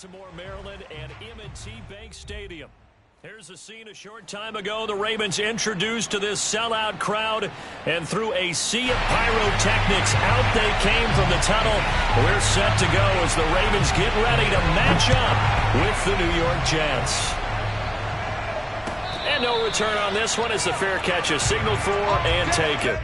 Baltimore, Maryland, and M&T Bank Stadium. Here's a scene a short time ago. The Ravens introduced to this sellout crowd, and through a sea of pyrotechnics, out they came from the tunnel. We're set to go as the Ravens get ready to match up with the New York Jets. And no return on this one as the fair catch is signaled for and taken.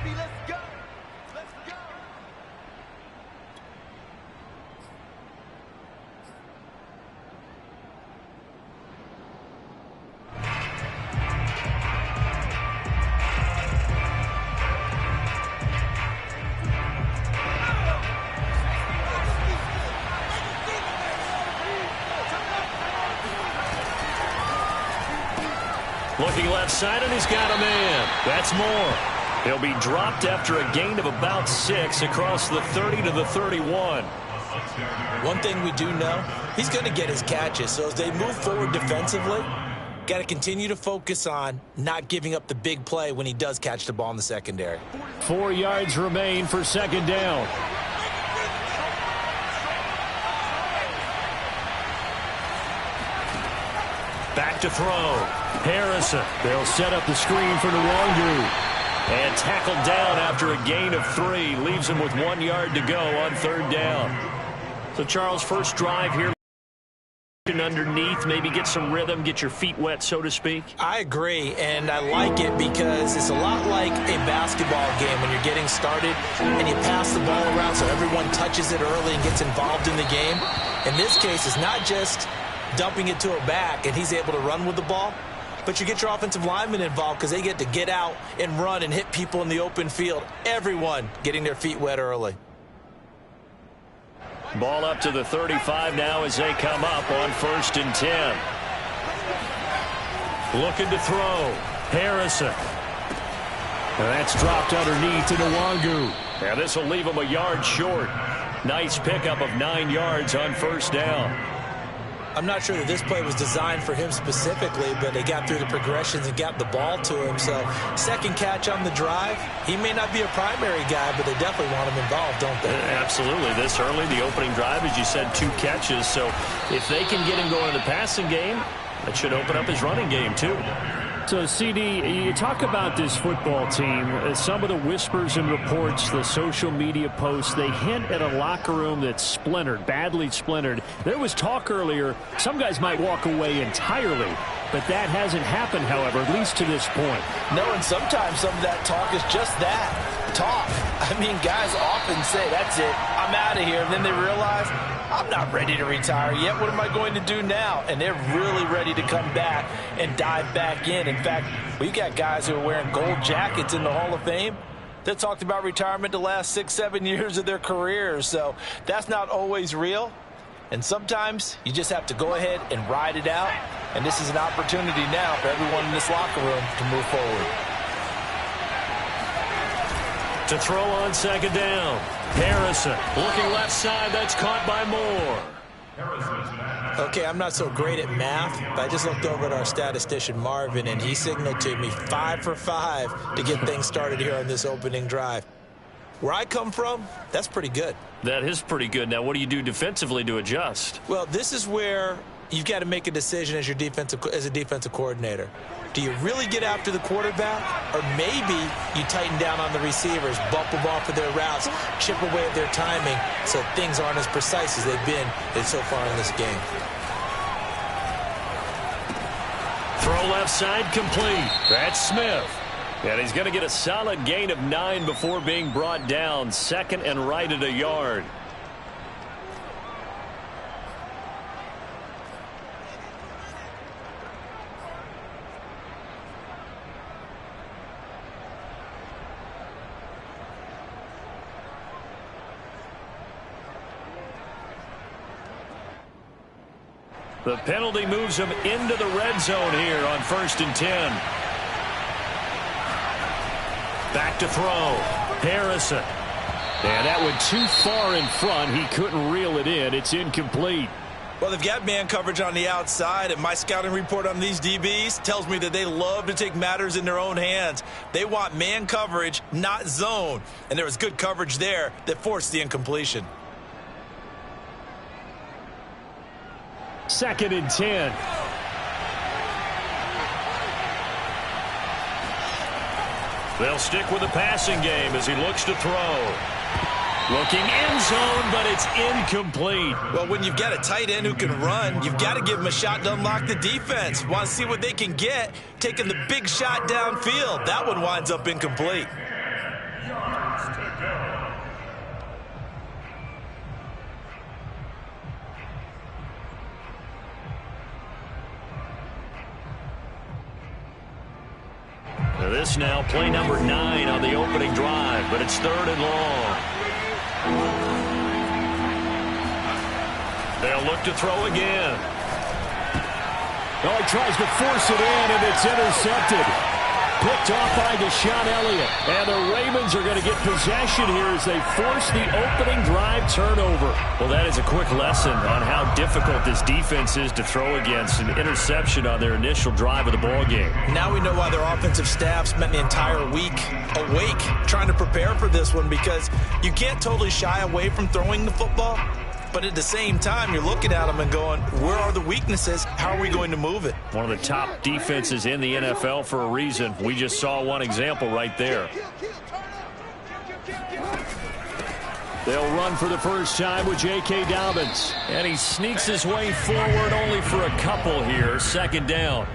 Looking left side, and he's got a man. That's more. He'll be dropped after a gain of about 6 across the 30 to the 31. One thing we do know, he's going to get his catches. So as they move forward defensively, got to continue to focus on not giving up the big play when he does catch the ball in the secondary. 4 yards remain for second down. Back to throw. Harrison. They'll set up the screen for Nwangu. And tackled down after a gain of 3. Leaves him with 1 yard to go on third down. So, Charles, first drive here. Underneath, maybe get some rhythm, get your feet wet, so to speak. I agree, and I like it because it's a lot like a basketball game when you're getting started and you pass the ball around so everyone touches it early and gets involved in the game. In this case, it's not just dumping it to a back and he's able to run with the ball, but you get your offensive linemen involved because they get to get out and run and hit people in the open field. Everyone getting their feet wet early. Ball up to the 35 now as they come up on 1st and 10. Looking to throw. Harrison. And that's dropped underneath to Nwangu. Now this will leave him a yard short. Nice pickup of 9 yards on first down. I'm not sure that this play was designed for him specifically, but they got through the progressions and got the ball to him. So second catch on the drive. He may not be a primary guy, but they definitely want him involved, don't they? Absolutely. This early, the opening drive, as you said, 2 catches. So if they can get him going in the passing game, that should open up his running game too. So, CD, you talk about this football team, some of the whispers and reports, the social media posts, they hint at a locker room that's splintered, badly splintered. There was talk earlier, some guys might walk away entirely, but that hasn't happened, however, at least to this point. No, and sometimes some of that talk is just that, talk. I mean, guys often say, that's it, I'm out of here, and then they realize, I'm not ready to retire yet. What am I going to do now? And they're really ready to come back and dive back in. In fact, we got guys who are wearing gold jackets in the Hall of Fame that talked about retirement the last 6-7 years of their careers. So that's not always real. And sometimes you just have to go ahead and ride it out. And this is an opportunity now for everyone in this locker room to move forward. To throw on second down. Harrison looking left side. That's caught by Moore. Okay, I'm not so great at math, but I just looked over at our statistician Marvin, and he signaled to me 5 for 5 to get things started here on this opening drive. Where I come from, that's pretty good. That is pretty good. Now, what do you do defensively to adjust? Well, this is where you've got to make a decision as a defensive coordinator. Do you really get after the quarterback, or maybe you tighten down on the receivers, bump them off of their routes, chip away at their timing so things aren't as precise as they've been so far in this game? Throw left side complete. That's Smith. And he's going to get a solid gain of 9 before being brought down. Second and right at a yard. The penalty moves him into the red zone here on 1st and 10. Back to throw. Harrison. And that went too far in front. He couldn't reel it in. It's incomplete. Well, they've got man coverage on the outside, and my scouting report on these DBs tells me that they love to take matters in their own hands. They want man coverage, not zone. And there was good coverage there that forced the incompletion. 2nd and 10. They'll stick with the passing game as he looks to throw. Looking end zone, but it's incomplete. Well, when you've got a tight end who can run, you've got to give him a shot to unlock the defense. Want to see what they can get, taking the big shot downfield. That one winds up incomplete. This now play number 9 on the opening drive, but it's 3rd and long. They'll look to throw again. Oh, he tries to force it in, and it's intercepted. Picked off by Deshaun Elliott. And the Ravens are going to get possession here as they force the opening drive turnover. Well, that is a quick lesson on how difficult this defense is to throw against. An interception on their initial drive of the ball game. Now we know why their offensive staff spent the entire week awake trying to prepare for this one, because you can't totally shy away from throwing the football. But at the same time, you're looking at them and going, where are the weaknesses? How are we going to move it? One of the top defenses in the NFL for a reason. We just saw one example right there. They'll run for the first time with J.K. Dobbins. And he sneaks his way forward only for a couple here. 2nd down.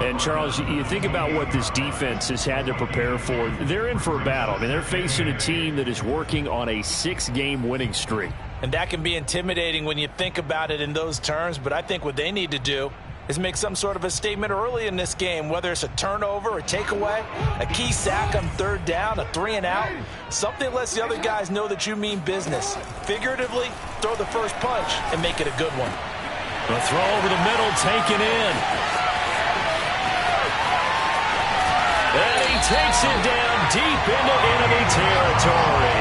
And, Charles, you think about what this defense has had to prepare for. They're in for a battle. I mean, they're facing a team that is working on a 6-game winning streak. And that can be intimidating when you think about it in those terms. But I think what they need to do is make some sort of a statement early in this game, whether it's a turnover, a takeaway, a key sack on 3rd down, a 3-and-out. Something that lets the other guys know that you mean business. Figuratively, throw the first punch and make it a good one. The throw over the middle, taken in. And he takes it down deep into enemy territory.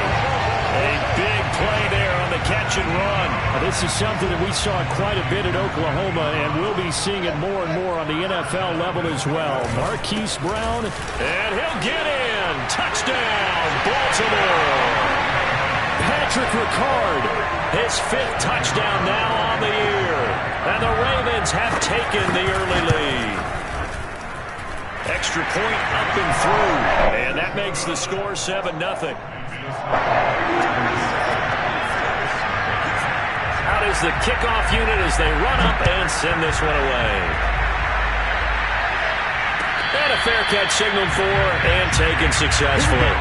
A big play there on the catch and run. This is something that we saw quite a bit at Oklahoma, and we'll be seeing it more and more on the NFL level as well. Marquise Brown. And he'll get in. Touchdown, Baltimore. Patrick Ricard. His 5th touchdown now on the year. And the Ravens have taken the early lead. Extra point up and through. And that makes the score 7-0. Out is the kickoff unit as they run up and send this one away. And a fair catch signaled for and taken successfully.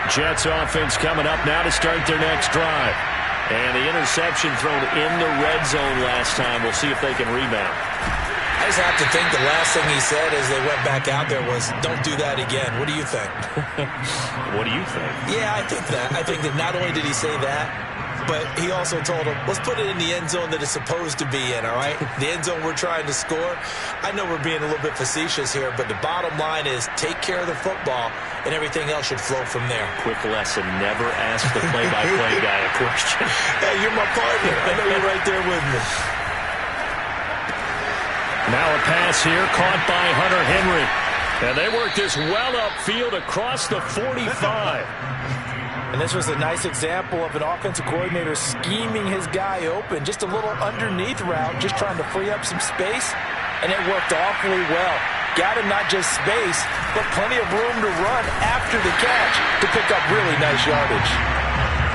Jets offense coming up now to start their next drive. And the interception thrown in the red zone last time. We'll see if they can rebound. I just have to think the last thing he said as they went back out there was, don't do that again. What do you think? What do you think? Yeah, I think that. I think that not only did he say that, but he also told him, let's put it in the end zone that it's supposed to be in, all right? The end zone we're trying to score. I know we're being a little bit facetious here, but the bottom line is take care of the football, and everything else should flow from there. Quick lesson, never ask the play-by-play guy a question. Hey, you're my partner. I know you're right there with me. Now a pass here caught by Hunter Henry. And they work this well upfield across the 45. And this was a nice example of an offensive coordinator scheming his guy open. Just a little underneath route, just trying to free up some space. And it worked awfully well. Got him not just space, but plenty of room to run after the catch to pick up really nice yardage.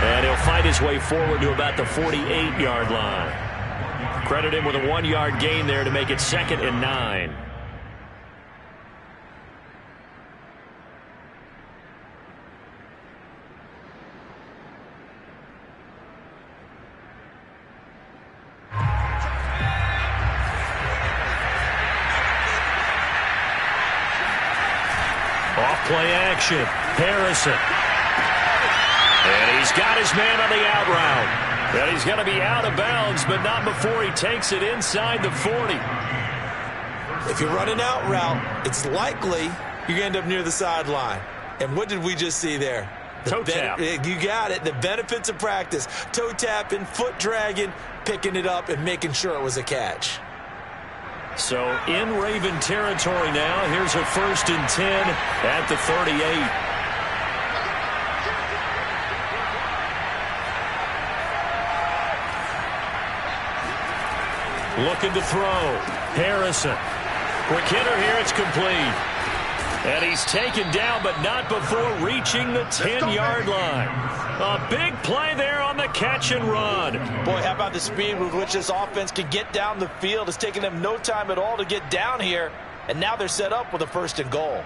And he'll fight his way forward to about the 48-yard line. Credit him with a 1-yard gain there to make it 2nd and 9. Off-play action. Harrison. And he's got his man on the out route. And he's going to be out of bounds, but not before he takes it inside the 40. If you're running out route, it's likely you're going to end up near the sideline. And what did we just see there? Toe tap. You got it. The benefits of practice. Toe tapping, foot dragging, picking it up, and making sure it was a catch. So in Raven territory now. Here's a 1st and 10 at the 38. Looking to throw. Harrison. Quick hitter here. It's complete. And he's taken down, but not before reaching the 10-yard line. A big play there on the catch and run. Boy, how about the speed with which this offense can get down the field? It's taken them no time at all to get down here. And now they're set up with a 1st and goal.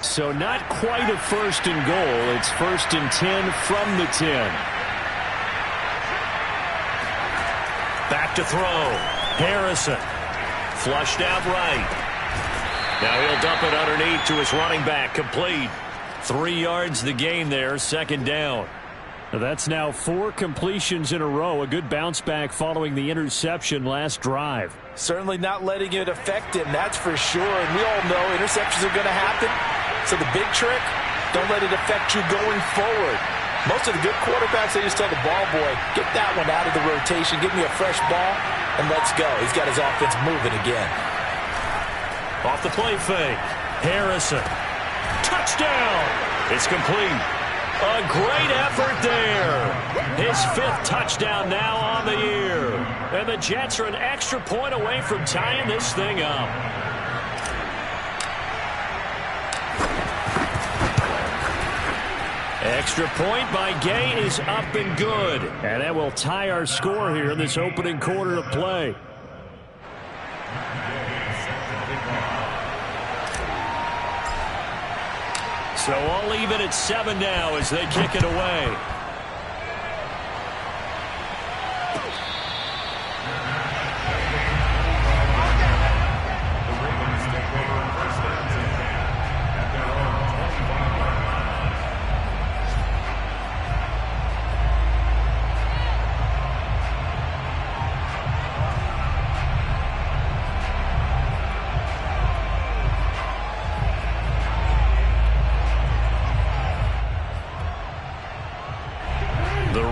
So not quite a 1st and goal. It's 1st and 10 from the 10. Back to throw. Harrison. Flushed out right. Now he'll dump it underneath to his running back. Complete. 3 yards the gain there. 2nd down. That's now 4 completions in a row. A good bounce back following the interception last drive. Certainly not letting it affect him, that's for sure. And we all know interceptions are going to happen. So the big trick, don't let it affect you going forward. Most of the good quarterbacks, they just tell the ball boy, get that one out of the rotation, give me a fresh ball, and let's go. He's got his offense moving again. Off the play fake. Harrison. Touchdown. It's complete. A great effort there. His 5th touchdown now on the year. And the Jets are an extra point away from tying this thing up. Extra point by Gay is up and good. And that will tie our score here in this opening quarter of play. So all even at 7 now as they kick it away.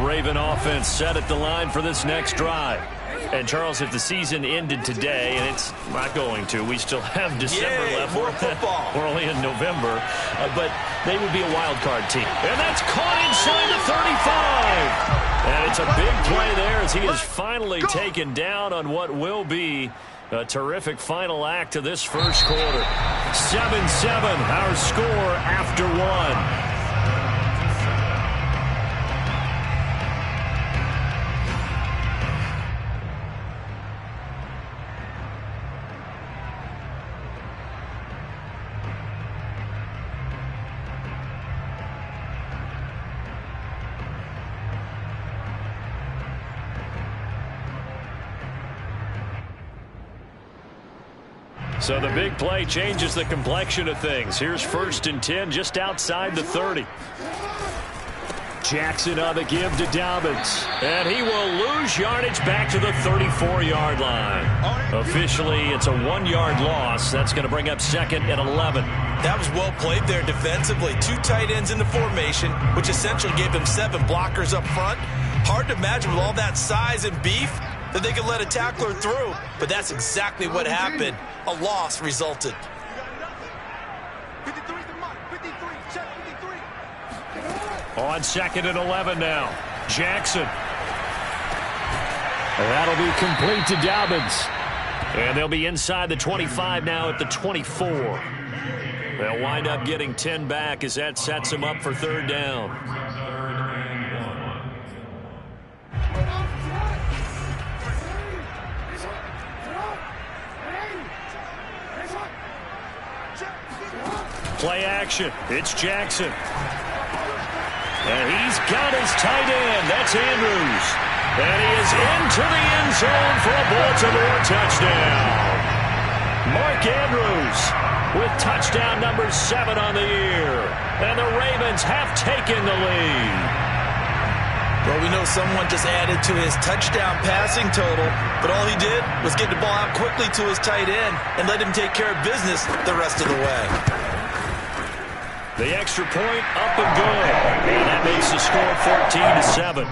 Raven offense set at the line for this next drive. And, Charles, if the season ended today, and it's not going to, we still have December left. More football. We're only in November. But they would be a wild card team. And that's caught inside the 35. And it's a big play there as he is finally taken down on what will be a terrific final act of this first quarter. 7-7, our score after 1. So the big play changes the complexion of things. Here's 1st and 10 just outside the 30. Jackson on the give to Dobbins. And he will lose yardage back to the 34-yard line. Officially, it's a 1-yard loss. That's going to bring up 2nd and 11. That was well played there defensively. 2 tight ends in the formation, which essentially gave them 7 blockers up front. Hard to imagine with all that size and beef that they could let a tackler through. But that's exactly what happened. A loss resulted. On 2nd and 11 now. Jackson. That'll be complete to Dobbins. And they'll be inside the 25 now at the 24. They'll wind up getting 10 back as that sets them up for 3rd down. Play action. It's Jackson. And he's got his tight end. That's Andrews. And he is into the end zone for a Baltimore touchdown. Mark Andrews with touchdown number 7 on the year. And the Ravens have taken the lead. Well, we know someone just added to his touchdown passing total, but all he did was get the ball out quickly to his tight end and let him take care of business the rest of the way. The extra point up and good. And that makes the score 14-7.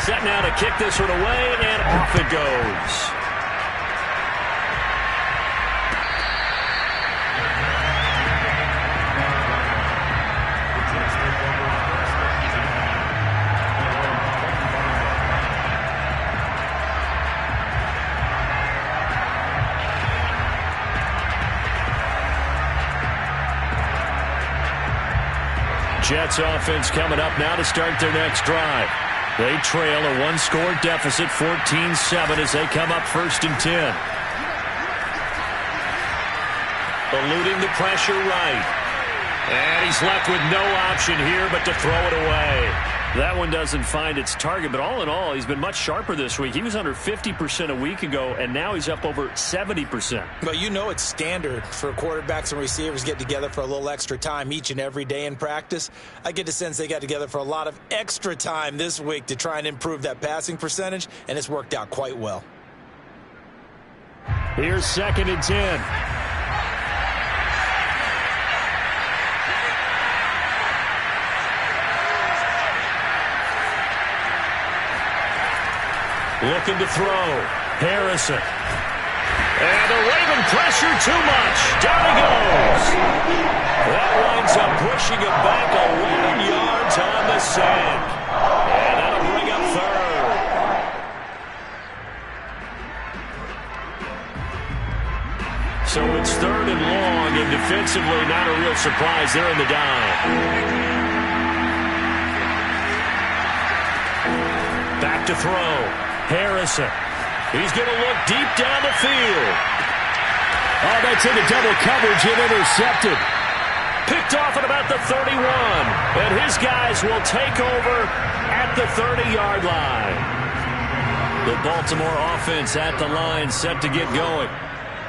Set now to kick this one away, and off it goes. Jets offense coming up now to start their next drive. They trail a one-score deficit, 14-7, as they come up 1st and 10. Eluding the pressure right. And he's left with no option here but to throw it away. That one doesn't find its target, but all in all, he's been much sharper this week. He was under 50% a week ago, and now he's up over 70%. Well, you know it's standard for quarterbacks and receivers get together for a little extra time each and every day in practice. I get the sense they got together for a lot of extra time this week to try and improve that passing percentage, and it's worked out quite well. Here's 2nd and 10. Looking to throw. Harrison. And the Raven pressure too much. Down he goes. That winds up pushing him back 11 yards on the sack. And that'll bring up 3rd. So it's 3rd and long, and defensively not a real surprise. They're in the dive. Back to throw. Harrison. He's going to look deep down the field. Oh, that's into double coverage and intercepted. Picked off at about the 31. And his guys will take over at the 30-yard line. The Baltimore offense at the line, set to get going.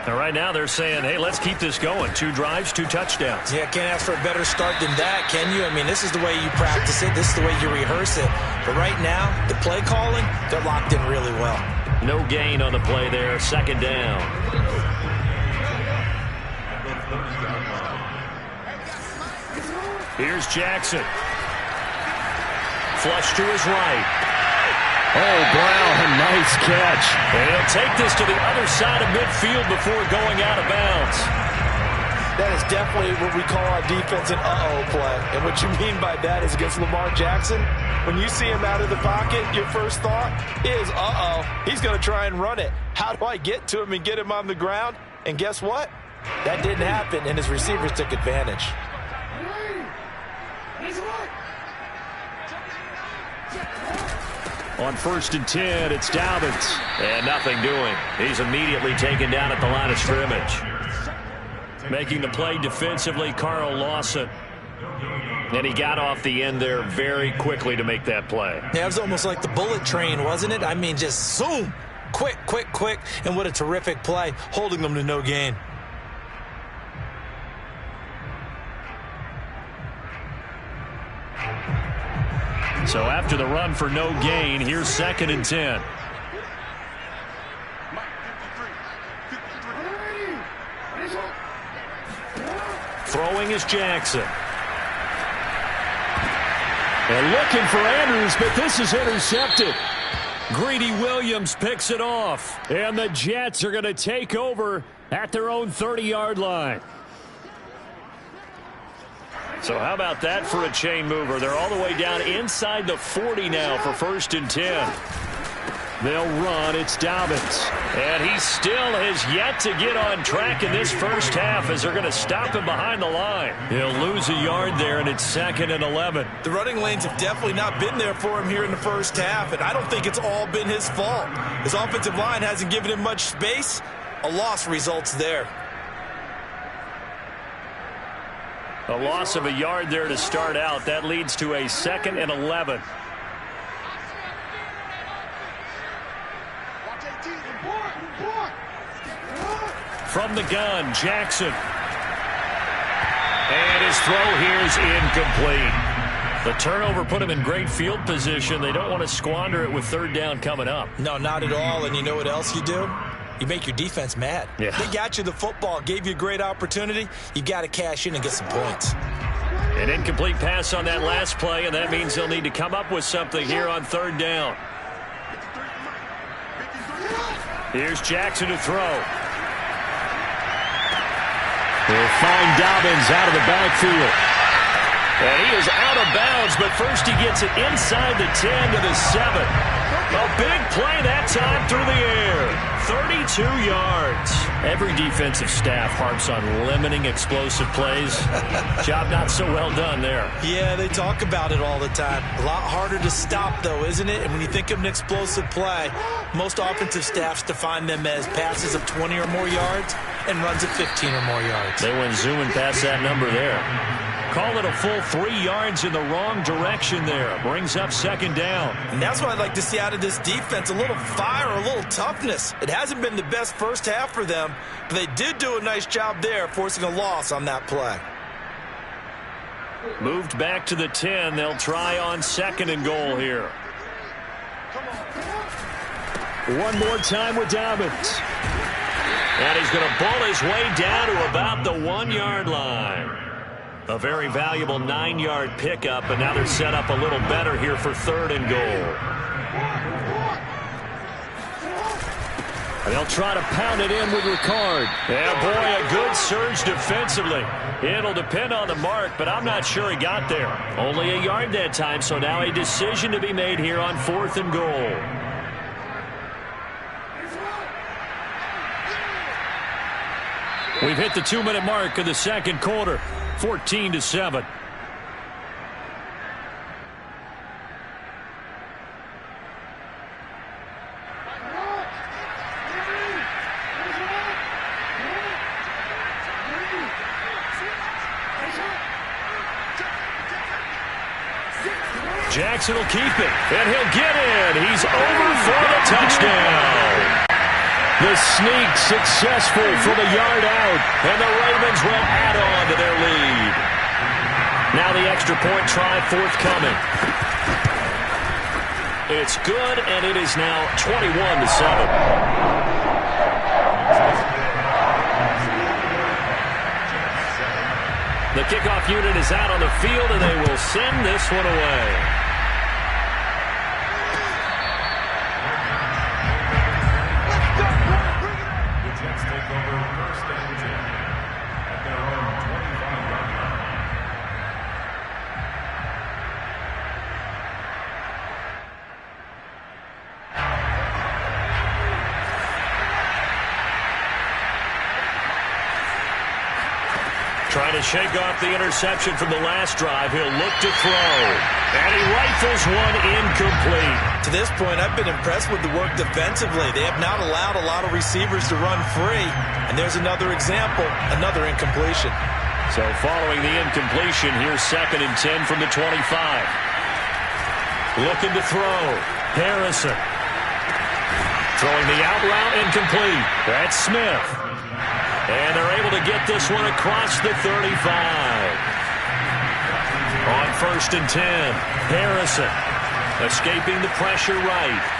And right now they're saying, hey, let's keep this going. 2 drives, 2 touchdowns. Yeah, can't ask for a better start than that, can you? I mean, this is the way you practice it. This is the way you rehearse it. But right now, the play calling, they're locked in really well. No gain on the play there. 2nd down. Here's Jackson. Flush to his right. Oh, Brown, nice catch. And he'll take this to the other side of midfield before going out of bounds. That is definitely what we call our defense an uh-oh play. And what you mean by that is against Lamar Jackson, when you see him out of the pocket, your first thought is, uh-oh, he's going to try and run it. How do I get to him and get him on the ground? And guess what? That didn't happen, and his receivers took advantage. On 1st and 10, it's Dobbins. And nothing doing. He's immediately taken down at the line of scrimmage. Making the play defensively, Carl Lawson. And he got off the end there very quickly to make that play. Yeah, it was almost like the bullet train, wasn't it? I mean, just zoom. Quick, quick, quick. And what a terrific play, holding them to no gain. So after the run for no gain, here's 2nd and 10. Throwing is Jackson. And looking for Andrews, but this is intercepted. Greedy Williams picks it off. And the Jets are going to take over at their own 30-yard line. So how about that for a chain mover? They're all the way down inside the 40 now for 1st and 10. They'll run. It's Dobbins. And he still has yet to get on track in this first half as they're going to stop him behind the line. He'll lose a yard there, and it's 2nd and 11. The running lanes have definitely not been there for him here in the first half, and I don't think it's all been his fault. His offensive line hasn't given him much space. A loss results there. A loss of a yard there to start out. That leads to a 2nd and 11. From the gun, Jackson. And his throw here is incomplete. The turnover put them in great field position. They don't want to squander it with third down coming up. No, not at all. And you know what else you do? You make your defense mad. Yeah. They got you the football, gave you a great opportunity. You got to cash in and get some points. An incomplete pass on that last play, and that means they'll need to come up with something here on third down. Here's Jackson to throw. They'll find Dobbins out of the backfield. And he is out of bounds, but first he gets it inside the 10 to the 7. A big play that time through the air. 32 yards. Every defensive staff harps on limiting explosive plays. Job not so well done there. Yeah, they talk about it all the time. A lot harder to stop, though, isn't it? And when you think of an explosive play, most offensive staffs define them as passes of 20 or more yards and runs of 15 or more yards. They went zooming past that number there. Call it a full 3 yards in the wrong direction there. Brings up second down. And that's what I'd like to see out of this defense, a little fire, a little toughness. It hasn't been the best first half for them, but they did do a nice job there, forcing a loss on that play. Moved back to the 10. They'll try on second and goal here. One more time with Dobbins. And he's going to bull his way down to about the 1 yard line. A very valuable 9-yard pickup, and now they're set up a little better here for third and goal. And they'll try to pound it in with Ricard. Yeah, boy, a good surge defensively. It'll depend on the mark, but I'm not sure he got there. Only a yard that time, so now a decision to be made here on fourth and goal. We've hit the 2-minute mark of the second quarter. 14-7. Jackson will keep it, and he'll get in. He's over for the touchdown. The sneak successful from a yard out, and the Ravens will add on to their lead. Now the extra point try forthcoming. It's good, and it is now 21-7. The kickoff unit is out on the field, and they will send this one away. Trying to shake off the interception from the last drive. He'll look to throw. And he rifles one incomplete. To this point, I've been impressed with the work defensively. They have not allowed a lot of receivers to run free. And there's another example, another incompletion. So following the incompletion, here's 2nd and 10 from the 25. Looking to throw. Harrison. Throwing the out route incomplete. That's Smith. And they're able to get this one across the 35. On 1st and 10, Harrison escaping the pressure right.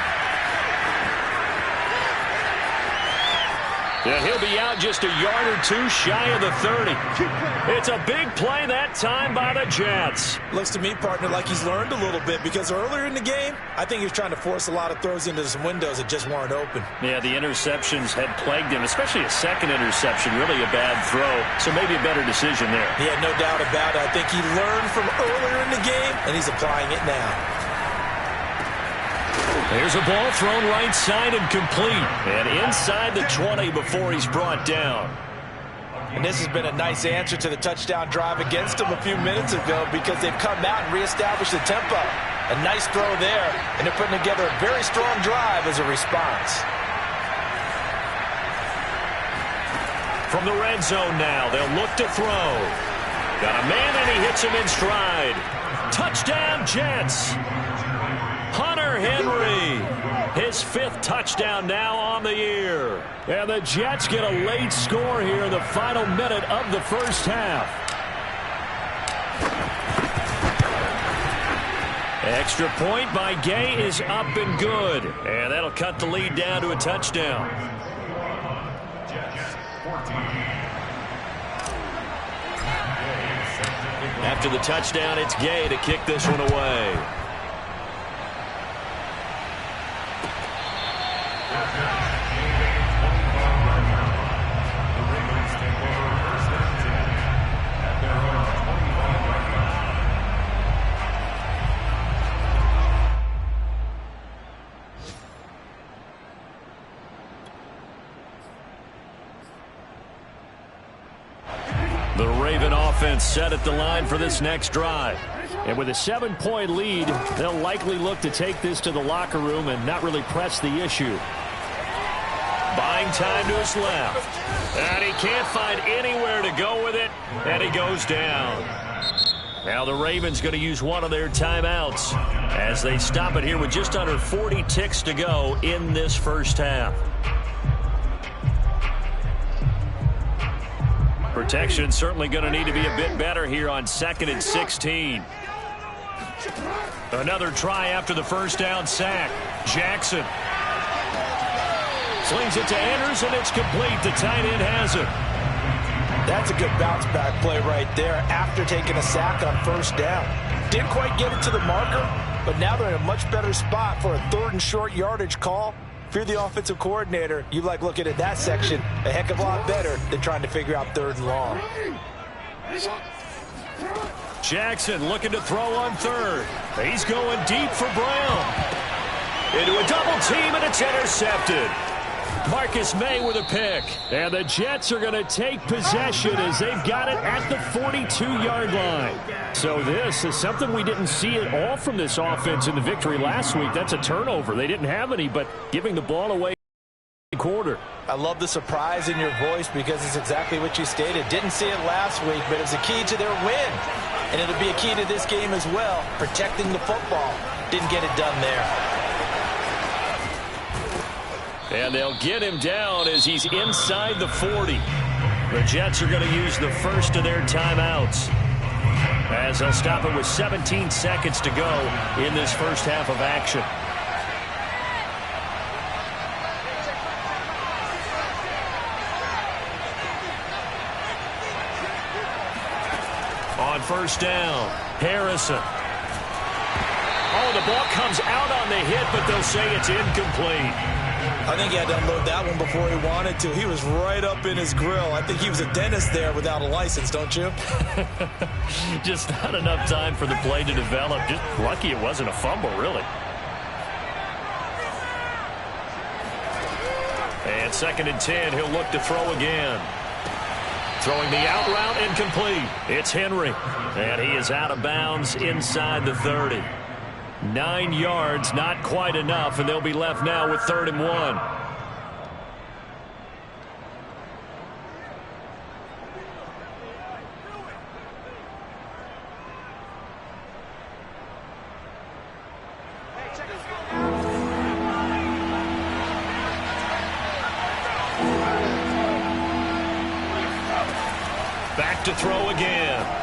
Yeah, he'll be out just a yard or two shy of the 30. It's a big play that time by the Jets. Looks to me, partner, like he's learned a little bit, because earlier in the game, I think he was trying to force a lot of throws into some windows that just weren't open. Yeah, the interceptions had plagued him, especially a second interception, really a bad throw. So maybe a better decision there. Yeah, no doubt about it. I think he learned from earlier in the game, and he's applying it now. There's a ball thrown right side and complete. And inside the 20 before he's brought down. And this has been a nice answer to the touchdown drive against them a few minutes ago, because they've come out and reestablished the tempo. A nice throw there, and they're putting together a very strong drive as a response. From the red zone now, they'll look to throw. Got a man, and he hits him in stride. Touchdown, Jets. Hunter Henry, his 5th touchdown now on the year. And the Jets get a late score here in the final minute of the first half. Extra point by Gay is up and good. And that'll cut the lead down to a touchdown. After the touchdown, it's Gay to kick this one away. The Raven offense set at the line for this next drive. And with a 7-point lead, they'll likely look to take this to the locker room and not really press the issue. Buying time to his left. And he can't find anywhere to go with it, and he goes down. Now the Ravens going to use one of their timeouts as they stop it here with just under 40 ticks to go in this first half. Protection certainly going to need to be a bit better here on 2nd and 16. Another try after the first down sack. Jackson slings it to Andrews, and it's complete. The tight end has it. That's a good bounce back play right there after taking a sack on first down. Didn't quite get it to the marker, but now they're in a much better spot for a 3rd and short yardage call. If you're the offensive coordinator, you like looking at that section a heck of a lot better than trying to figure out 3rd and long. Jackson looking to throw on 3rd. He's going deep for Brown. Into a double team, and it's intercepted. Marcus May with a pick. And the Jets are going to take possession as they've got it at the 42-yard line. So this is something we didn't see at all from this offense in the victory last week. That's a turnover. They didn't have any, but giving the ball away quarter. I love the surprise in your voice because it's exactly what you stated. Didn't see it last week, but it's a key to their win. And it'll be a key to this game as well, protecting the football. Didn't get it done there. And they'll get him down as he's inside the 40. The Jets are going to use the first of their timeouts as they'll stop it with 17 seconds to go in this first half of action. On first down, Harrison. Oh, the ball comes out on the hit, but they'll say it's incomplete. I think he had to unload that one before he wanted to. He was right up in his grill. I think he was a dentist there without a license, don't you? Just not enough time for the play to develop. Just lucky it wasn't a fumble, really. And 2nd and 10, he'll look to throw again. Throwing the out route, incomplete. It's Henry. And he is out of bounds inside the 30. 9 yards, not quite enough, and they'll be left now with 3rd and 1. Back to throw again.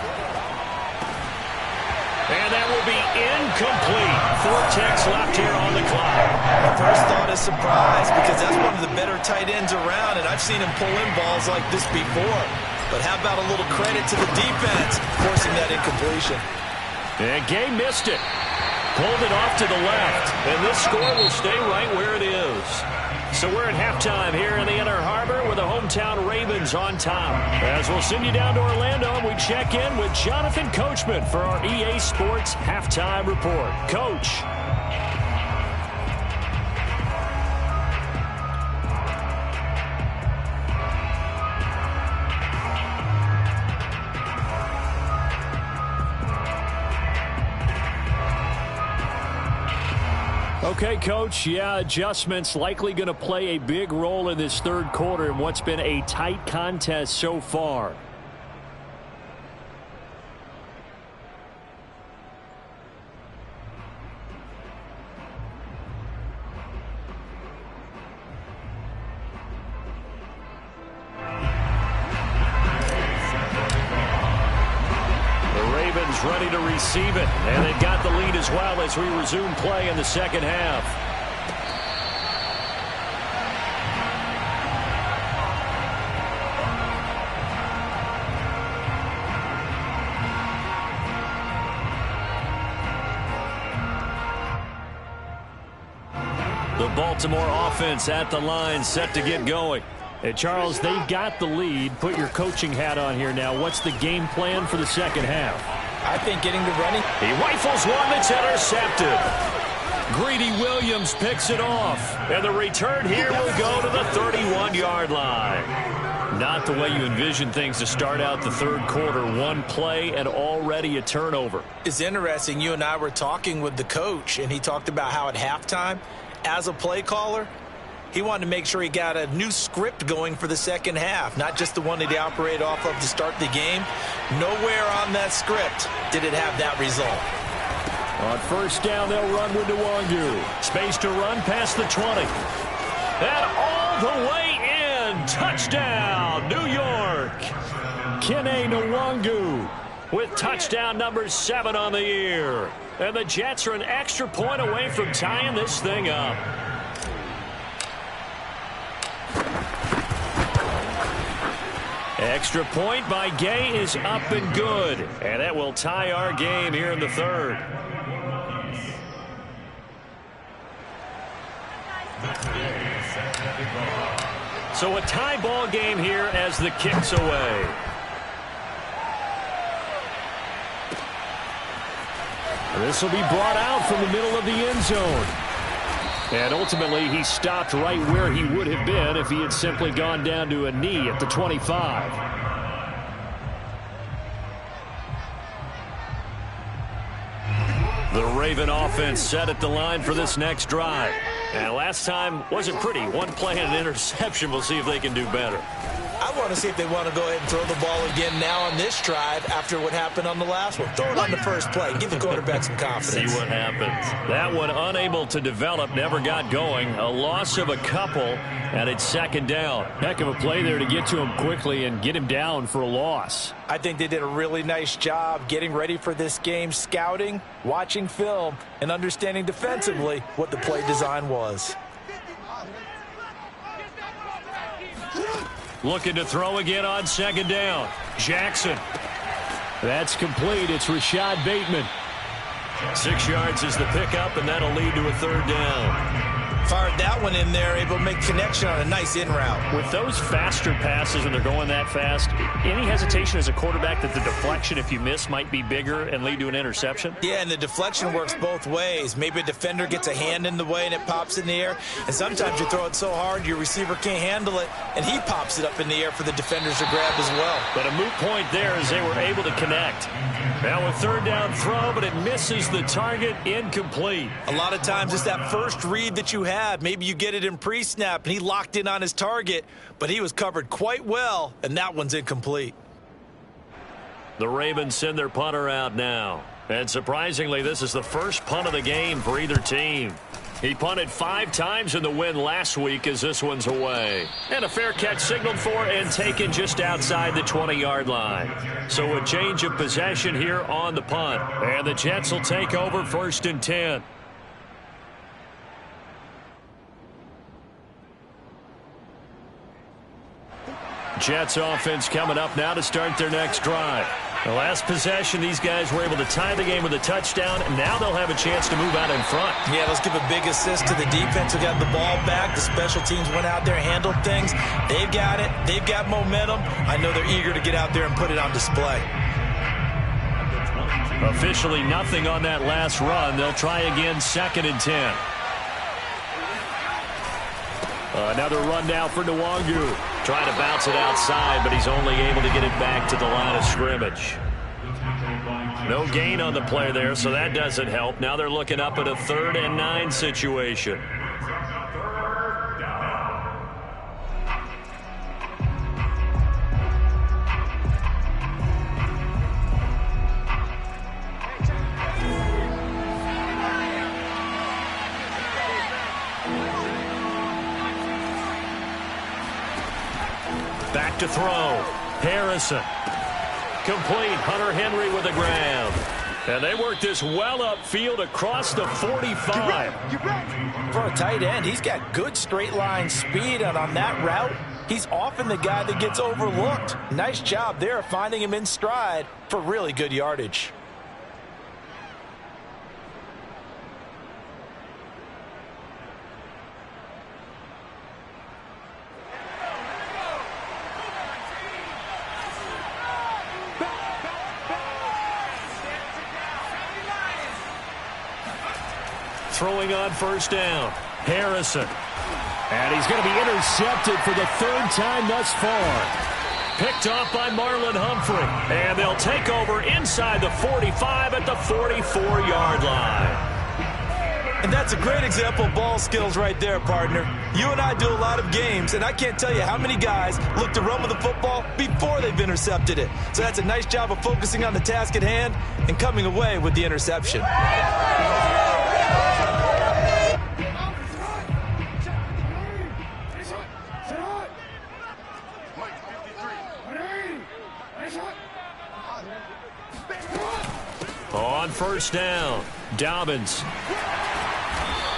And that will be incomplete. 4 ticks left here on the clock. My first thought is surprise because that's one of the better tight ends around, and I've seen him pull in balls like this before. But how about a little credit to the defense forcing that incompletion? And Gay missed it. Pulled it off to the left. And this score will stay right where it is. So we're at halftime here in the Inner Harbor with the hometown Ravens on top. As we'll send you down to Orlando, we check in with Jonathan Coachman for our EA Sports Halftime Report. Coach. Okay, Coach, yeah, adjustments likely going to play a big role in this 3rd quarter in what's been a tight contest so far. Ravens ready to receive it. And they've got the lead as well as we resume play in the second half. The Baltimore offense at the line, set to get going. And Charles, they've got the lead. Put your coaching hat on here now. What's the game plan for the second half? I think getting the running. He rifles one that's intercepted. Greedy Williams picks it off. And the return here will go to the 31-yard line. Not the way you envision things to start out the third quarter. One play and already a turnover. It's interesting. You and I were talking with the coach, and he talked about how at halftime, as a play caller, he wanted to make sure he got a new script going for the second half, not just the one that he operated off of to start the game. Nowhere on that script did it have that result. On first down, they'll run with Nwangu. Space to run past the 20. And all the way in. Touchdown, New York. Kene Nwangu with touchdown number 7 on the year. And the Jets are an extra point away from tying this thing up. Extra point by Gay is up and good. And that will tie our game here in the third. So a tie ball game here as the kick's away. This will be brought out from the middle of the end zone. And ultimately, he stopped right where he would have been if he had simply gone down to a knee at the 25. The Raven offense set at the line for this next drive. And last time wasn't pretty. One play and an interception. We'll see if they can do better. I want to see if they want to go ahead and throw the ball again now on this drive after what happened on the last one. Throw it on the first play. Give the quarterback some confidence. See what happens. That one unable to develop, never got going. A loss of a couple, and it's second down. Heck of a play there to get to him quickly and get him down for a loss. I think they did a really nice job getting ready for this game, scouting, watching film, and understanding defensively what the play design was. Looking to throw again on second down. Jackson. That's complete. It's Rashad Bateman. 6 yards is the pickup, and that'll lead to a third down. Fired that one in there, able to make connection on a nice in route. With those faster passes when they're going that fast, any hesitation as a quarterback that the deflection, if you miss, might be bigger and lead to an interception? Yeah, and the deflection works both ways. Maybe a defender gets a hand in the way and it pops in the air. And sometimes you throw it so hard your receiver can't handle it, and he pops it up in the air for the defenders to grab as well. But a moot point there as they were able to connect. Now a third down throw, but it misses the target, incomplete. A lot of times it's that first read that you have. Maybe you get it in pre-snap, and he locked in on his target, but he was covered quite well, and that one's incomplete. The Ravens send their punter out now. And surprisingly, this is the first punt of the game for either team. He punted 5 times in the win last week as this one's away. And a fair catch signaled for and taken just outside the 20-yard line. So a change of possession here on the punt. And the Jets will take over 1st and 10. Jets offense coming up now to start their next drive. The last possession, these guys were able to tie the game with a touchdown, and now they'll have a chance to move out in front. Yeah, let's give a big assist to the defense who got the ball back. The special teams went out there, handled things. They've got it. They've got momentum. I know they're eager to get out there and put it on display. Officially nothing on that last run. They'll try again 2nd and 10. Another run now for Nwangu. Trying to bounce it outside, but he's only able to get it back to the line of scrimmage. No gain on the play there, so that doesn't help. Now they're looking up at a 3rd and 9 situation. Back to throw. Harrison. complete. Hunter Henry with a grab. And they work this well upfield across the 45. For a tight end, he's got good straight line speed, and on that route, he's often the guy that gets overlooked. Nice job there finding him in stride for really good yardage. Throwing on first down. Harrison. And he's going to be intercepted for the third time thus far. Picked off by Marlon Humphrey. And they'll take over inside the 45 at the 44-yard line. And that's a great example of ball skills right there, partner. You and I do a lot of games, and I can't tell you how many guys look to run with the football before they've intercepted it. So that's a nice job of focusing on the task at hand and coming away with the interception. On first down, Dobbins.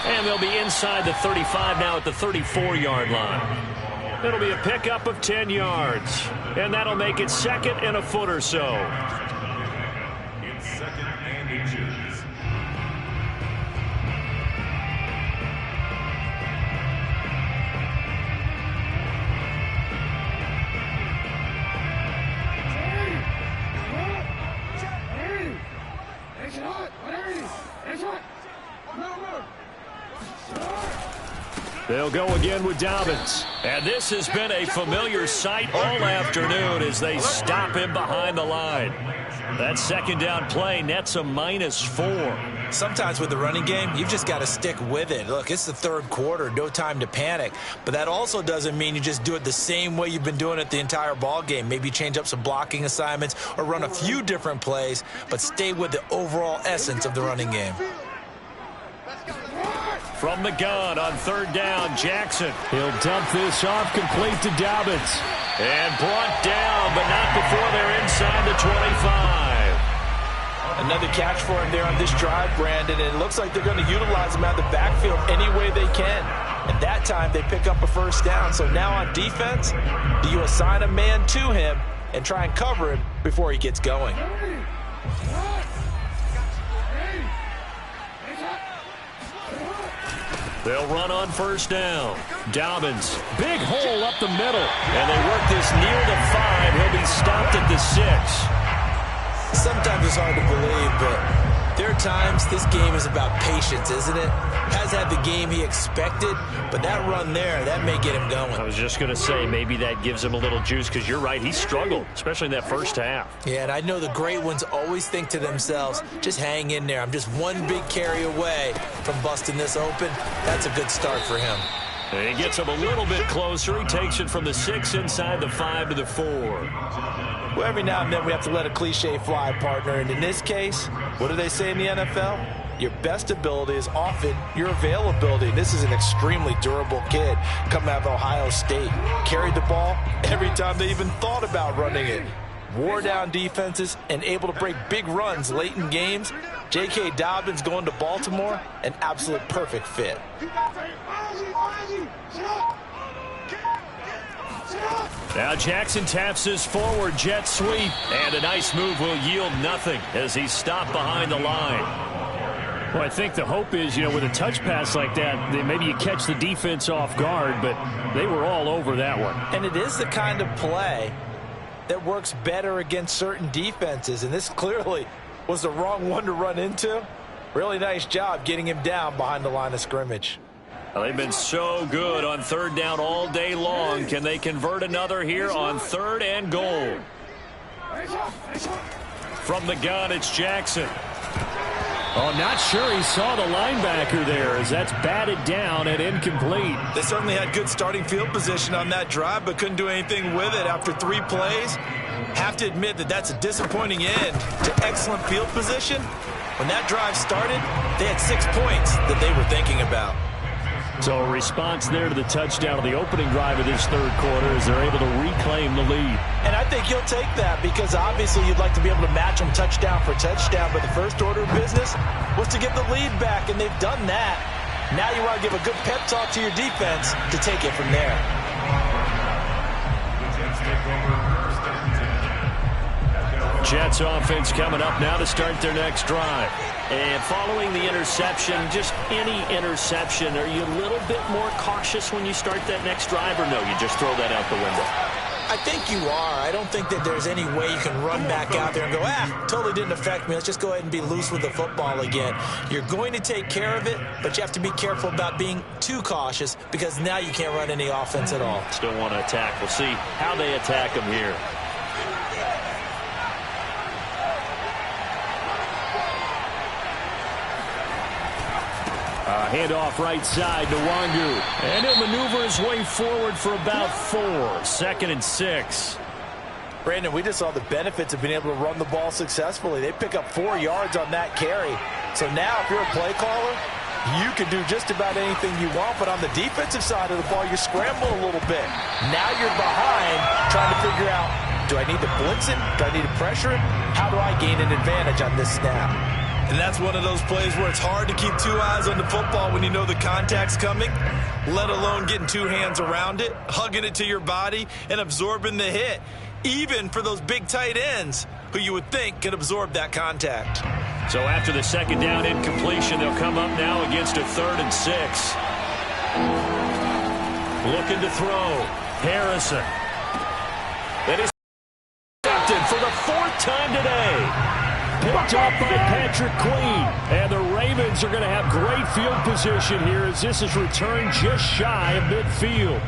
And they'll be inside the 35 now at the 34-yard line. It'll be a pickup of 10 yards. And that'll make it second and a foot or so. It's second and inches. They'll go again with Dobbins. And this has been a familiar sight all afternoon as they stop him behind the line. That second down play nets a -4. Sometimes with the running game, you've just got to stick with it. Look, it's the third quarter, no time to panic. But that also doesn't mean you just do it the same way you've been doing it the entire ball game. Maybe change up some blocking assignments or run a few different plays, but stay with the overall essence of the running game. From the gun on third down, Jackson. He'll dump this off complete to Dobbins. And brought down, but not before they're inside the 25. Another catch for him there on this drive, Brandon, and it looks like they're going to utilize him out of the backfield any way they can. And that time they pick up a first down. So now on defense, do you assign a man to him and try and cover him before he gets going? They'll run on first down. Dobbins, big hole up the middle. And they work this near the 5. He'll be stopped at the 6. Sometimes it's hard to believe, but there are times this game is about patience, isn't it? Has had the game he expected, but that run there, that may get him going. I was just going to say, maybe that gives him a little juice, because you're right, he struggled, especially in that first half. Yeah, and I know the great ones always think to themselves, just hang in there. I'm just one big carry away from busting this open. That's a good start for him. And he gets him a little bit closer. He takes it from the 6 inside the 5 to the 4. Well, every now and then we have to let a cliche fly, partner. And in this case, what do they say in the NFL? Your best ability is often your availability. And this is an extremely durable kid coming out of Ohio State. Carried the ball every time they even thought about running it. Wore down defenses and able to break big runs late in games. J.K. Dobbins going to Baltimore, an absolute perfect fit. Now Jackson taps his forward jet sweep, and a nice move will yield nothing as he's stopped behind the line. Well, I think the hope is, with a touch pass like that, maybe you catch the defense off guard, but they were all over that one. And it is the kind of play that works better against certain defenses, and this clearly was the wrong one to run into. Really nice job getting him down behind the line of scrimmage. Well, they've been so good on third down all day long. Can they convert another here on 3rd and goal? From the gun, it's Jackson. Oh, not sure he saw the linebacker there as that's batted down and incomplete. They certainly had good starting field position on that drive, but couldn't do anything with it after 3 plays. Have to admit that that's a disappointing end to excellent field position. When that drive started, they had 6 points that they were thinking about. So a response there to the touchdown of the opening drive of this third quarter as they're able to reclaim the lead. And I think you'll take that because obviously you'd like to be able to match them touchdown for touchdown, but the first order of business was to get the lead back, and they've done that. Now you want to give a good pep talk to your defense to take it from there. Jets offense coming up now to start their next drive. And following the interception, just any interception, are you a little bit more cautious when you start that next drive, or no, you just throw that out the window? I think you are. I don't think that there's any way you can run back out there and go, totally didn't affect me. Let's just go ahead and be loose with the football again. You're going to take care of it, but you have to be careful about being too cautious because now you can't run any offense at all. Still want to attack. We'll see how they attack them here. Handoff right side to Wangu. And he'll maneuver his way forward for about 4. 2nd and 6. Brandon, we just saw the benefits of being able to run the ball successfully. They pick up 4 yards on that carry. So now if you're a play caller, you can do just about anything you want. But on the defensive side of the ball, you scramble a little bit. Now you're behind trying to figure out, do I need to blitz him? Do I need to pressure him? How do I gain an advantage on this snap? And that's one of those plays where it's hard to keep 2 eyes on the football when you know the contact's coming, let alone getting 2 hands around it, hugging it to your body, and absorbing the hit, even for those big tight ends who you would think could absorb that contact. So after the second down incompletion, they'll come up now against a 3rd and 6. Looking to throw. Harrison. That is intercepted for the 4th time today. Picked up by Patrick Queen. And the Ravens are going to have great field position here as this is returned just shy of midfield.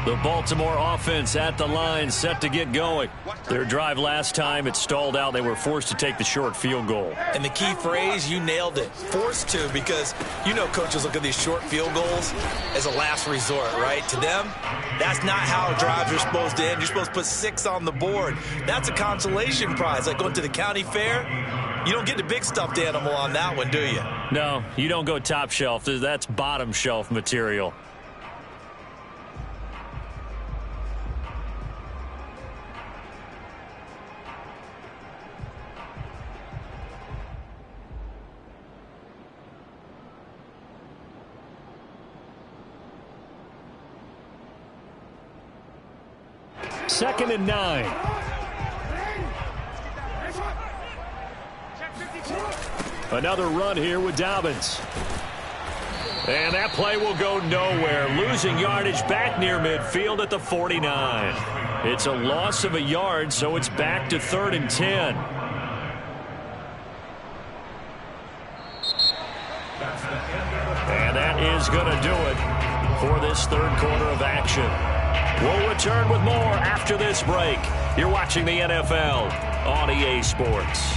The Baltimore offense at the line, set to get going. Their drive last time, it stalled out. They were forced to take the short field goal. And the key phrase, you nailed it. Forced to, because you know coaches look at these short field goals as a last resort, right? To them, that's not how drives are supposed to end. You're supposed to put 6 on the board. That's a consolation prize, like going to the county fair. You don't get the big stuffed animal on that one, do you? No, you don't go top shelf. That's bottom shelf material. Second and 9. Another run here with Dobbins. And that play will go nowhere. Losing yardage back near midfield at the 49. It's a loss of a yard, so it's back to 3rd and 10. And that is going to do it for this third quarter of action. We'll return with more after this break. You're watching the NFL on EA Sports.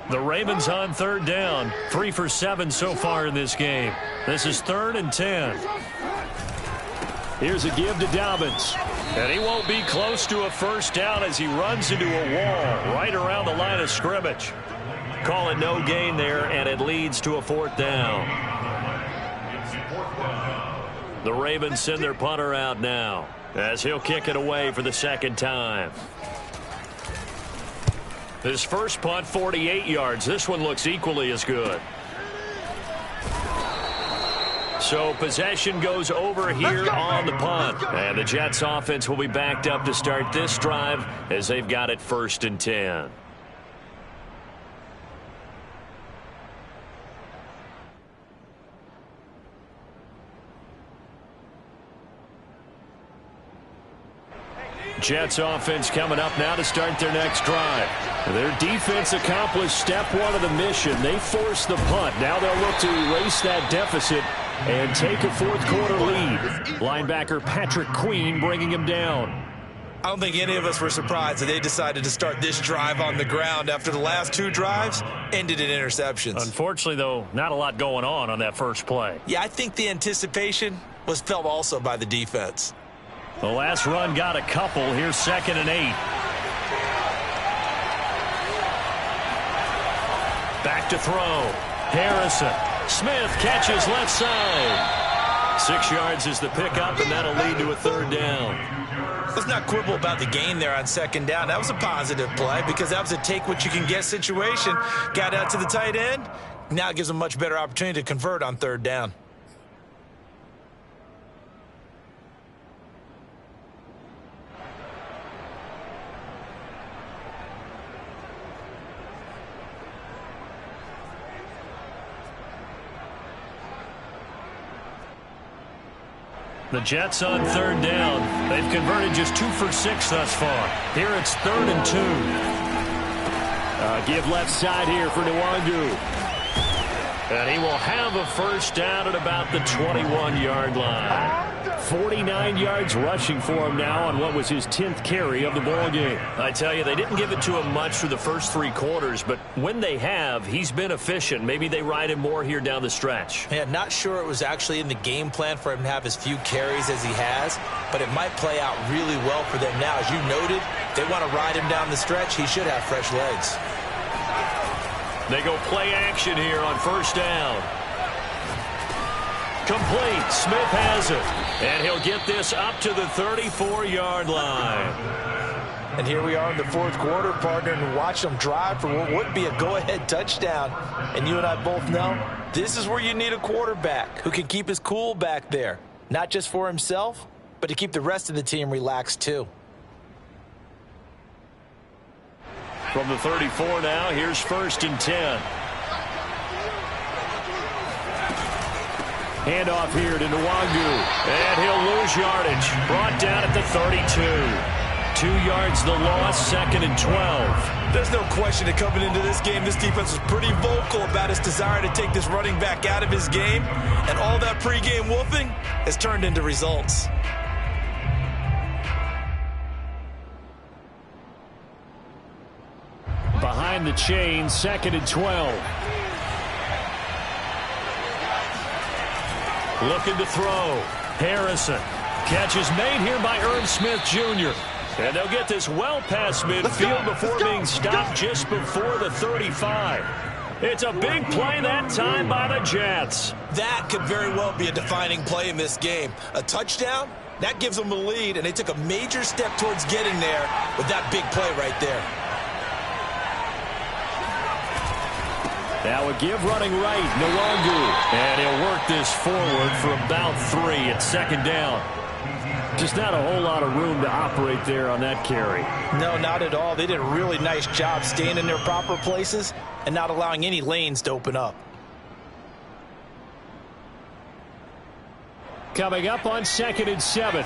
The Ravens on 3rd down. 3 for 7 so far in this game. This is 3rd and 10. Here's a give to Dobbins. And he won't be close to a first down as he runs into a wall right around the line of scrimmage. Call it no gain there, and it leads to a 4th down. The Ravens send their punter out now as he'll kick it away for the 2nd time. His first punt, 48 yards. This one looks equally as good. So possession goes over here on the punt. And the Jets offense will be backed up to start this drive as they've got it 1st and 10. Jets offense coming up now to start their next drive. Their defense accomplished step one of the mission. They forced the punt. Now they'll look to erase that deficit and take a fourth-quarter lead. Linebacker Patrick Queen bringing him down. I don't think any of us were surprised that they decided to start this drive on the ground after the last two drives ended in interceptions. Unfortunately, though, not a lot going on that first play. Yeah, I think the anticipation was felt also by the defense. The last run got a couple. Here's 2nd and 8. Back to throw. Harrison. Smith catches left side. 6 yards is the pickup, and that'll lead to a 3rd down. Let's not quibble about the gain there on 2nd down. That was a positive play because that was a take-what-you-can-get situation. Got out to the tight end. Now it gives them a much better opportunity to convert on 3rd down. The Jets on 3rd down. They've converted just 2 for 6 thus far. Here it's 3rd and 2. Give left side here for Nwangu. And he will have a first down at about the 21-yard line. 49 yards rushing for him now on what was his 10th carry of the ball game. I tell you, they didn't give it to him much through the first 3 quarters, but when they have, he's been efficient. Maybe they ride him more here down the stretch. Yeah, not sure it was actually in the game plan for him to have as few carries as he has, but it might play out really well for them now. As you noted, they want to ride him down the stretch. He should have fresh legs. They go play action here on 1st down. Complete. Smith has it. And he'll get this up to the 34-yard line. And here we are in the 4th quarter, partner, and watch them drive for what would be a go-ahead touchdown. And you and I both know this is where you need a quarterback who can keep his cool back there. Not just for himself, but to keep the rest of the team relaxed too. From the 34 now, here's 1st and 10. Handoff here to Nwangu. And he'll lose yardage. Brought down at the 32. 2 yards the loss, 2nd and 12. There's no question that coming into this game, this defense was pretty vocal about its desire to take this running back out of his game. And all that pregame wolfing has turned into results. Behind the chain, 2nd and 12. Looking to throw. Harrison. Catch is made here by Irv Smith Jr. And they'll get this well past midfield before being stopped just before the 35. It's a big play that time by the Jets. That could very well be a defining play in this game. A touchdown, that gives them a lead, and they took a major step towards getting there with that big play right there. Now a give running right, Nwangu. And he'll work this forward for about 3 at 2nd down. Just not a whole lot of room to operate there on that carry. No, not at all. They did a really nice job staying in their proper places and not allowing any lanes to open up. Coming up on 2nd and 7.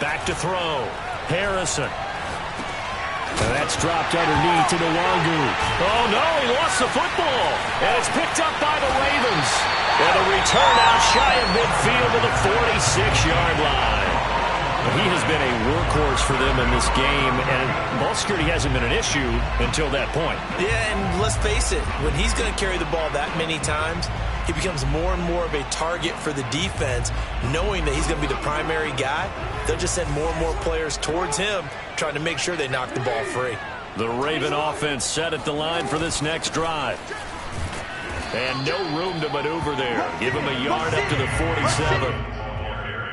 Back to throw. Harrison. And that's dropped underneath to Nwangu. Oh, no, he lost the football. And it's picked up by the Ravens. And a return out shy of midfield to the 46-yard line. He has been a workhorse for them in this game, and ball security hasn't been an issue until that point. Yeah, and let's face it, when he's going to carry the ball that many times, he becomes more and more of a target for the defense, knowing that he's going to be the primary guy. They'll just send more and more players towards him, trying to make sure they knock the ball free. The Raven offense set at the line for this next drive. And no room to maneuver there. Give him a yard up to the 47.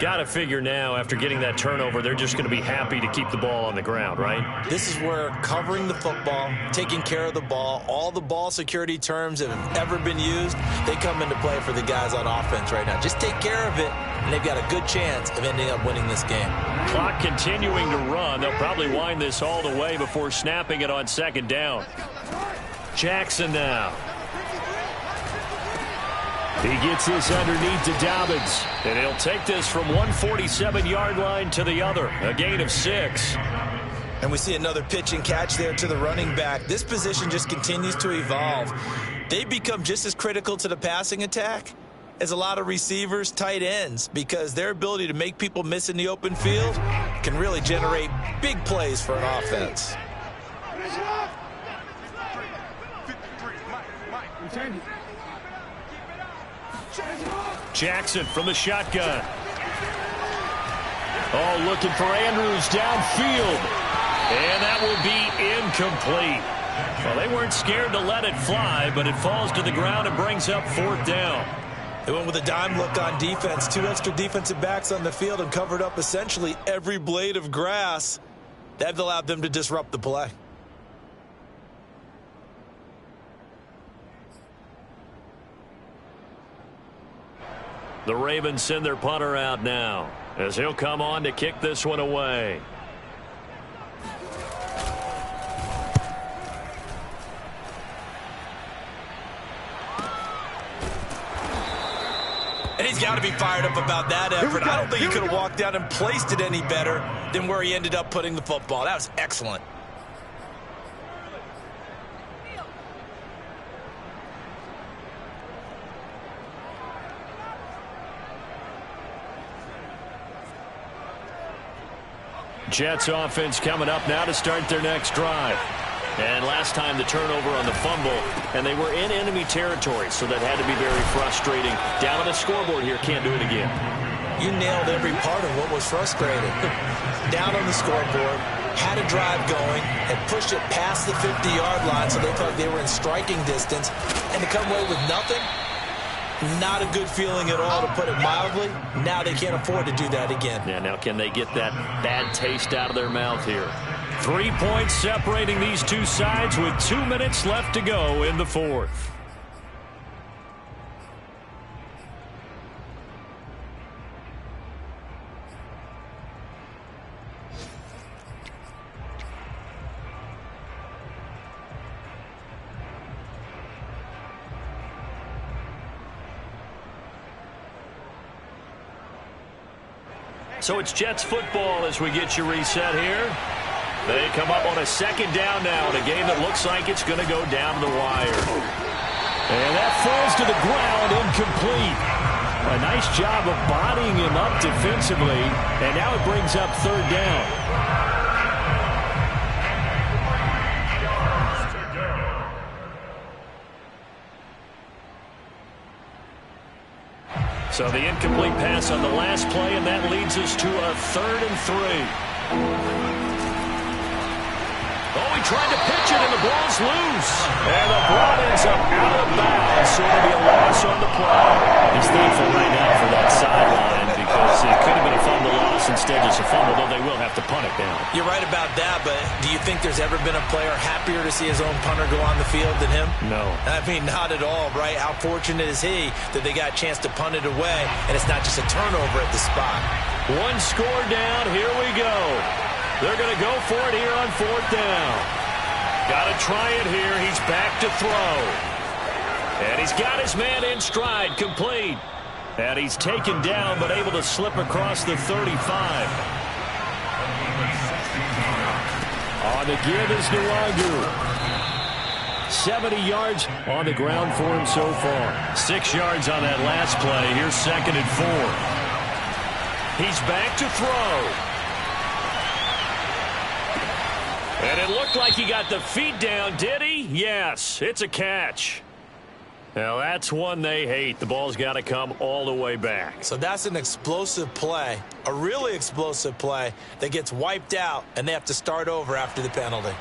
Got to figure now, after getting that turnover, they're just going to be happy to keep the ball on the ground, right? This is where covering the football, taking care of the ball, all the ball security terms that have ever been used, they come into play for the guys on offense right now. Just take care of it, and they've got a good chance of ending up winning this game. Clock continuing to run. They'll probably wind this all the way before snapping it on 2nd down. Jackson now. He gets this underneath to Dobbins. And he'll take this from 147-yard line to the other. A gain of 6. And we see another pitch and catch there to the running back. This position just continues to evolve. They become just as critical to the passing attack as a lot of receivers, tight ends, because their ability to make people miss in the open field can really generate big plays for an offense. Jackson from the shotgun. Oh, looking for Andrews downfield. And that will be incomplete. Well, they weren't scared to let it fly, but it falls to the ground and brings up 4th down. They went with a dime look on defense. 2 extra defensive backs on the field and covered up essentially every blade of grass. That allowed them to disrupt the play. The Ravens send their punter out now as he'll come on to kick this one away. And he's got to be fired up about that effort. I don't think he could have walked out and placed it any better than where he ended up putting the football. That was excellent. Jets offense coming up now to start their next drive. And last time the turnover on the fumble, and they were in enemy territory, so that had to be very frustrating. Down on the scoreboard here, can't do it again. You nailed every part of what was frustrating. Down on the scoreboard, had a drive going, and pushed it past the 50-yard line so they felt they were in striking distance, and to come away with nothing, not a good feeling at all, to put it mildly. Now they can't afford to do that again. Yeah, now can they get that bad taste out of their mouth here? 3 points separating these two sides with 2 minutes left to go in the 4th. So it's Jets football as we get you reset here. They come up on a 2nd down now in a game that looks like it's going to go down to the wire. And that falls to the ground, incomplete. A nice job of bodying him up defensively, and now it brings up 3rd down. So the incomplete pass on the last play, and that leads us to a 3rd and 3. Oh, he tried to pitch it, and the ball's loose. And the ball ends up out of bounds, so it'll be a loss on the play. He's thankful right now for that sideline because it could have been a fumble loss. Instead, it's a fumble, though they will have to punt it down. You're right about that, but do you think there's ever been a player happier to see his own punter go on the field than him? No. I mean, not at all, right? How fortunate is he that they got a chance to punt it away, and it's not just a turnover at the spot. 1 score down. Here we go. They're going to go for it here on 4th down. Got to try it here. He's back to throw. And he's got his man in stride, complete. And he's taken down, but able to slip across the 35. On the give is Nwangu. 70 yards on the ground for him so far. 6 yards on that last play. Here's 2nd and 4. He's back to throw. And it looked like he got the feet down, did he? Yes, it's a catch. Now, that's one they hate. The ball's got to come all the way back. So that's an explosive play, a really explosive play that gets wiped out, and they have to start over after the penalty.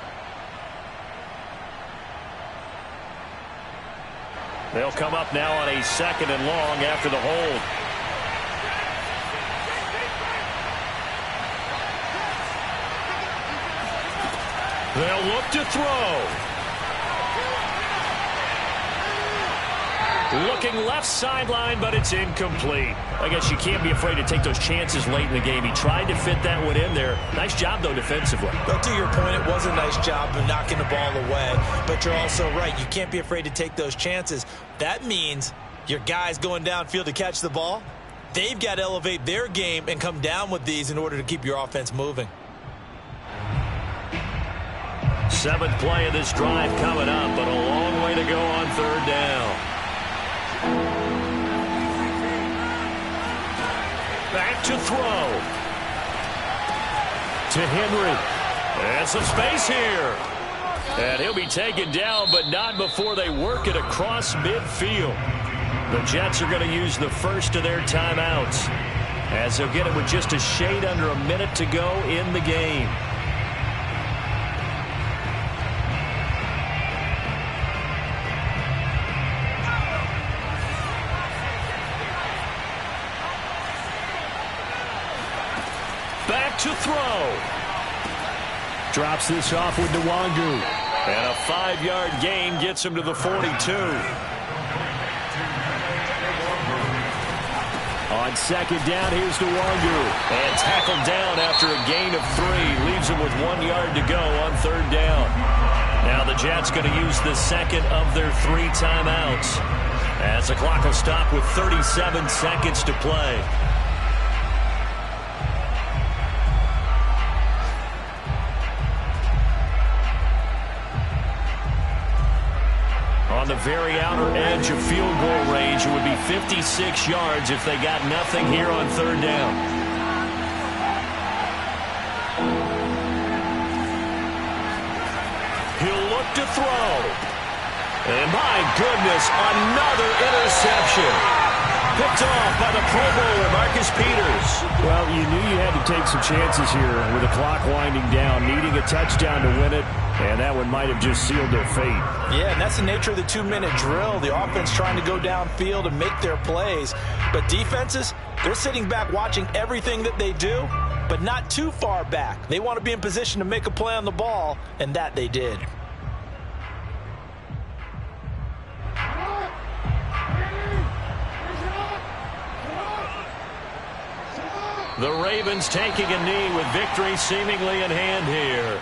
They'll come up now on a 2nd and long after the hold. They'll look to throw. Looking left sideline, but it's incomplete. I guess you can't be afraid to take those chances late in the game. He tried to fit that one in there. Nice job, though, defensively. But to your point, it was a nice job of knocking the ball away. But you're also right. You can't be afraid to take those chances. That means Your guys going downfield to catch the ball, they've got to elevate their game and come down with these in order to keep your offense moving. 7th play of this drive coming up, but a long way to go on 3rd down. Back to throw. To Henry. And some space here. And he'll be taken down, but not before they work it across midfield. The Jets are going to use the first of their timeouts, as they'll get it with just a shade under a minute to go in the game. Back to throw. Drops this off with Nwangu. And a 5-yard gain gets him to the 42. On 2nd down, here's Nwangu. And tackled down after a gain of 3. Leaves him with 1 yard to go on 3rd down. Now the Jets going to use the second of their 3 timeouts, as the clock will stop with 37 seconds to play. On the very outer edge of field goal range, it would be 56 yards if they got nothing here on 3rd down. He'll look to throw. And my goodness, another interception. Picked off by the Pro Bowler, Marcus Peters. Well, you knew you had to take some chances here with the clock winding down, needing a touchdown to win it, and that one might have just sealed their fate. Yeah, and that's the nature of the 2-minute drill. The offense trying to go downfield and make their plays. But defenses, they're sitting back watching everything that they do, but not too far back. They want to be in position to make a play on the ball, and that they did. The Ravens taking a knee with victory seemingly in hand here.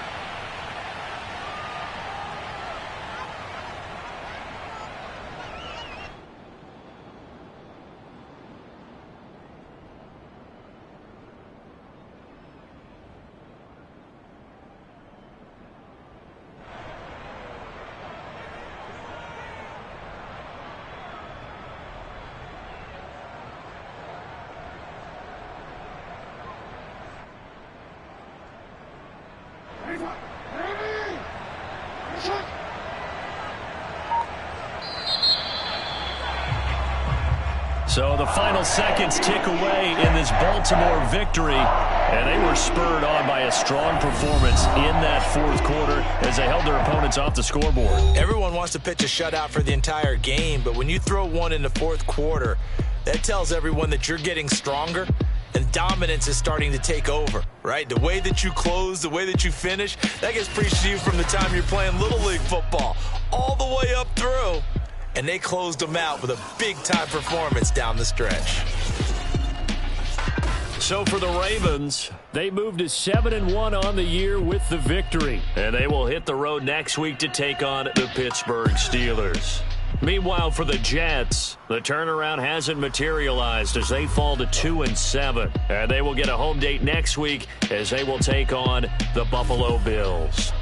So the final seconds tick away in this Baltimore victory, and they were spurred on by a strong performance in that 4th quarter as they held their opponents off the scoreboard. Everyone wants to pitch a shutout for the entire game, but when you throw one in the 4th quarter, that tells everyone that you're getting stronger and dominance is starting to take over, right? The way that you close, the way that you finish, that gets preached to you from the time you're playing Little League football all the way up through. And they closed them out with a big-time performance down the stretch. So for the Ravens, they moved to 7-1 on the year with the victory. And they will hit the road next week to take on the Pittsburgh Steelers. Meanwhile, for the Jets, the turnaround hasn't materialized as they fall to 2-7. And they will get a home date next week as they will take on the Buffalo Bills.